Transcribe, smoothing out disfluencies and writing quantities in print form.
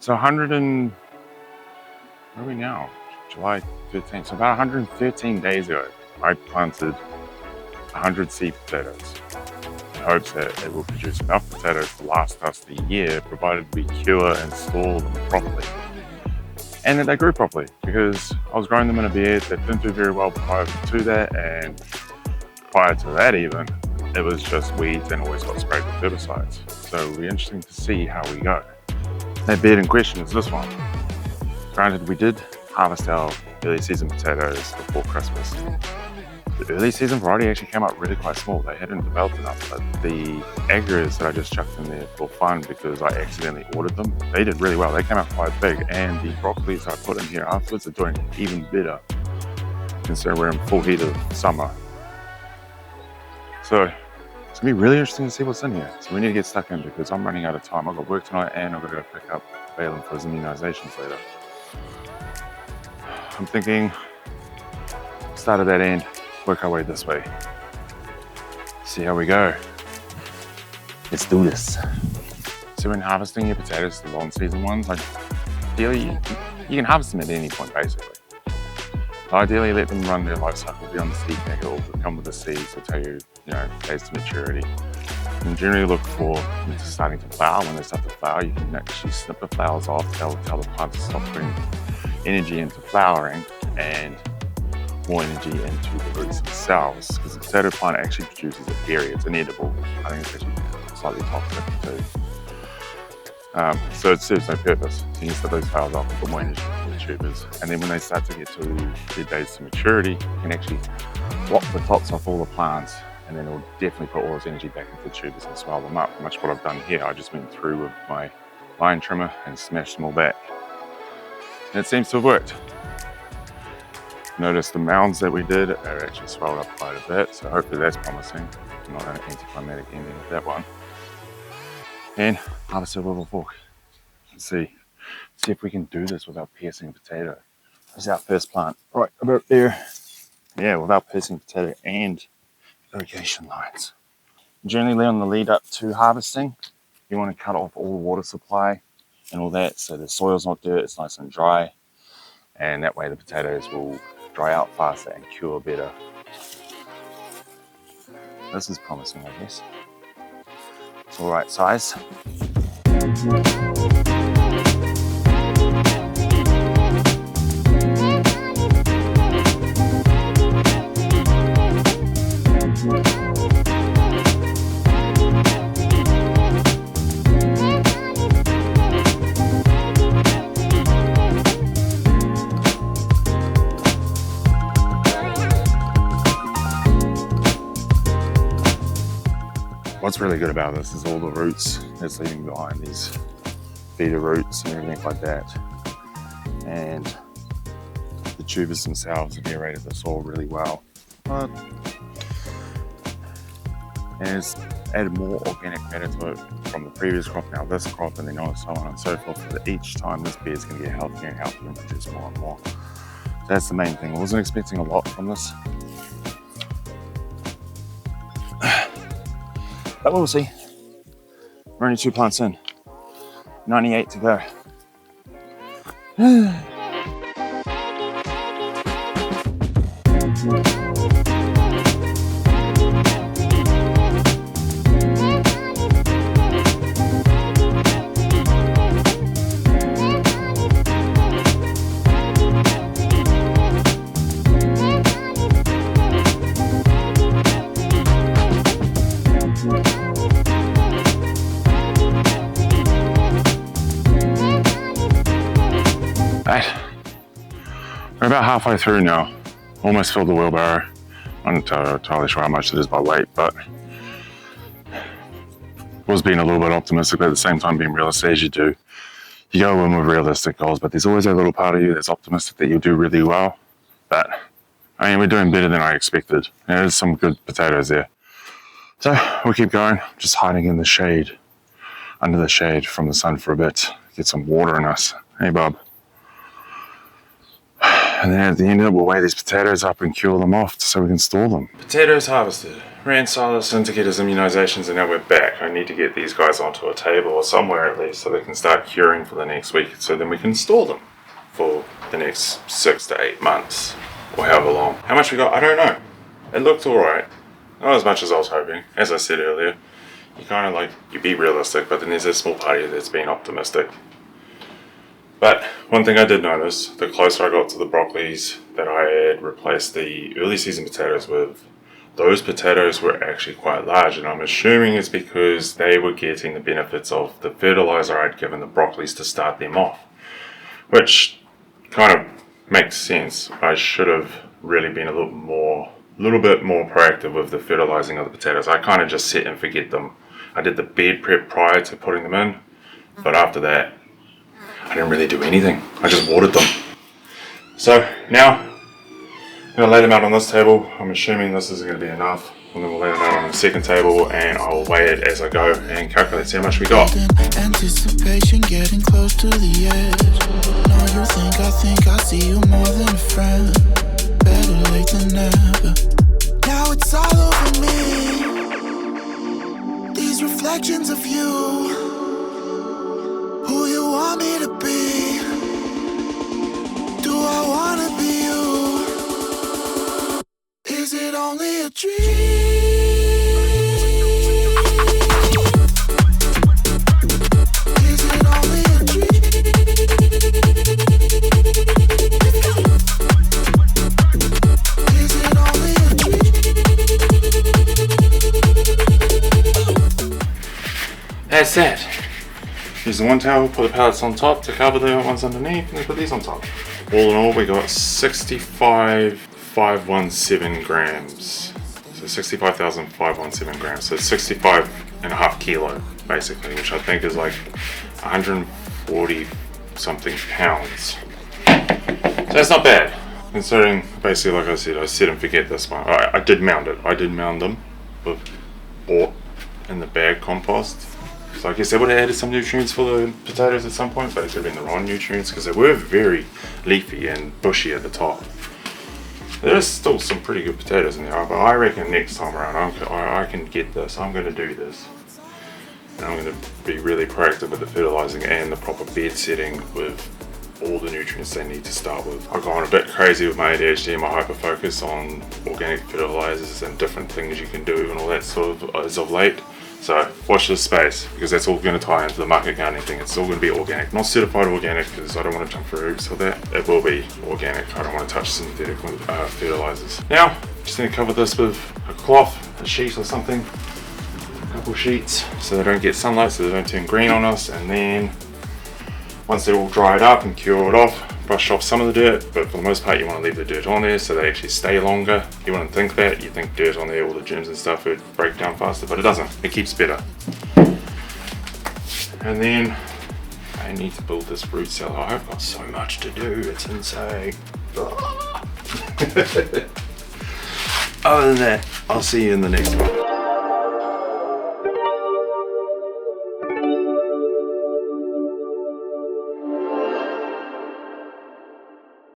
So where are we now? July 13th. So about 113 days ago, I planted 100 seed potatoes in hopes that it will produce enough potatoes to last us the year, provided we cure and store them properly. And that they grew properly, because I was growing them in a bed that didn't do very well prior to that, and prior to that even, it was just weeds and always got sprayed with herbicides. So it'll be interesting to see how we go. That bed in question is this one. Granted, we did harvest our early season potatoes before Christmas. The early season variety actually came out really quite small. They hadn't developed enough, but the agrias that I just chucked in there for fun because I accidentally ordered them, they did really well. They came out quite big, and the broccolis I put in here afterwards are doing even better considering we're in full heat of summer. So it's gonna be really interesting to see what's in here. So we need to get stuck in because I'm running out of time. I've got work tonight and I've got to go pick up Balaam for his immunizations later. I'm thinking start at that end, work our way this way. See how we go. Let's do this. So when harvesting your potatoes, the long season ones, ideally you can harvest them at any point basically. Ideally let them run their life cycle, be on the seed packet or come with the seeds to tell you, days to maturity. You can generally look for them starting to flower. When they start to flower, you can actually snip the flowers off. They'll tell the plant to stop putting energy into flowering and more energy into the roots themselves, because the potato plant actually produces a berry. It's an edible. I think it's actually slightly toxic too. So it serves no purpose. So you can set those flowers off and put more energy into the tubers. And then when they start to get to their days to maturity, you can actually lop the tops off all the plants, and then it'll definitely put all its energy back into the tubers and swell them up. Much what I've done here. I just went through with my line trimmer and smashed them all back. And it seems to have worked. Notice the mounds that we did are actually swelled up quite a bit, so hopefully that's promising. Not an anticlimactic ending with that one. And harvest it with a fork. Let's see if we can do this without piercing a potato. This is our first plant, right about there. Yeah, without piercing potato and irrigation lines. Generally on the lead up to harvesting, you want to cut off all the water supply and all that, so the soil's not dirt, it's nice and dry, and that way the potatoes will dry out faster and cure better. This is promising, I guess. It's all right size. What's really good about this is all the roots that's leaving behind, these feeder roots and everything like that. And the tubers themselves have aerated the soil really well. And it's added more organic matter to it from the previous crop, now this crop, and then so on and so forth. But each time this bed's going to get healthier and healthier and produce more and more. So that's the main thing. I wasn't expecting a lot from this. But we'll see. We're only 2 plants in. 98 to go. Right. We're about halfway through now. Almost filled the wheelbarrow. I'm not entirely sure how much it is by weight, but was being a little bit optimistic, but at the same time being realistic as you do. You go in with realistic goals, but there's always a little part of you that's optimistic that you'll do really well. But I mean, we're doing better than I expected. There's some good potatoes there. So we'll keep going, just hiding in the shade, under the shade from the sun for a bit. Get some water in us. Hey, Bob. And then at the end of it, we'll weigh these potatoes up and cure them off so we can store them. Potatoes harvested. Ran Silas to get his immunisations and now we're back. I need to get these guys onto a table or somewhere at least so they can start curing for the next week so then we can store them for the next 6 to 8 months or however long. How much we got? I don't know. It looked alright. Not as much as I was hoping. As I said earlier, you kind of like, you be realistic, but then there's a small part of you that's being optimistic. But one thing I did notice, the closer I got to the broccolis that I had replaced the early season potatoes with, those potatoes were actually quite large, and I'm assuming it's because they were getting the benefits of the fertilizer I'd given the broccolis to start them off. Which kind of makes sense. I should have really been a little bit more proactive with the fertilizing of the potatoes. I kind of just sit and forget them. I did the bed prep prior to putting them in, but after that, I didn't really do anything. I just watered them. So now, I'm going to lay them out on this table. I'm assuming this isn't going to be enough. And then we'll lay them out on the second table and I'll weigh it as I go and calculate see how much we got. Anticipation getting close to the edge. No, you think I see you more than a friend. Better late than never. Now it's all over me. These reflections of you. Who you want me to be? Do I wanna be you? Is it only a dream? Is it only a dream? Is it only a dream? That's that. Use the one towel, put the pallets on top to cover the ones underneath, and then put these on top. All in all, we got 65,517 grams. So 65,517 grams. So 65.5 kilo, basically, which I think is like 140 something pounds. So that's not bad, considering basically, like I said and forget this one. I did mound it. I did mound them with bought in the bag compost. So I guess they would have added some nutrients for the potatoes at some point, but it could have been the wrong nutrients because they were very leafy and bushy at the top. There's still some pretty good potatoes in there, but I reckon next time around I can get this. I'm going to do this. And I'm going to be really proactive with the fertilizing and the proper bed setting with all the nutrients they need to start with. I've gone a bit crazy with my ADHD and my hyper focus on organic fertilizers and different things you can do and all that sort of as of late. So watch this space because that's all going to tie into the market gardening thing. It's all going to be organic, not certified organic because I don't want to jump through hoops with that. It will be organic. I don't want to touch synthetic fertilizers. Now, just need to cover this with a cloth, a sheet or something, a couple sheets so they don't get sunlight, so they don't turn green on us. And then once they're all dried up and cured off, brush off some of the dirt, but for the most part you want to leave the dirt on there so they actually stay longer. You wouldn't think that. You think dirt on there, all the germs and stuff would break down faster, but it doesn't. It keeps better. And then I need to build this root cellar. I've got so much to do, it's insane. Other than that, I'll see you in the next one.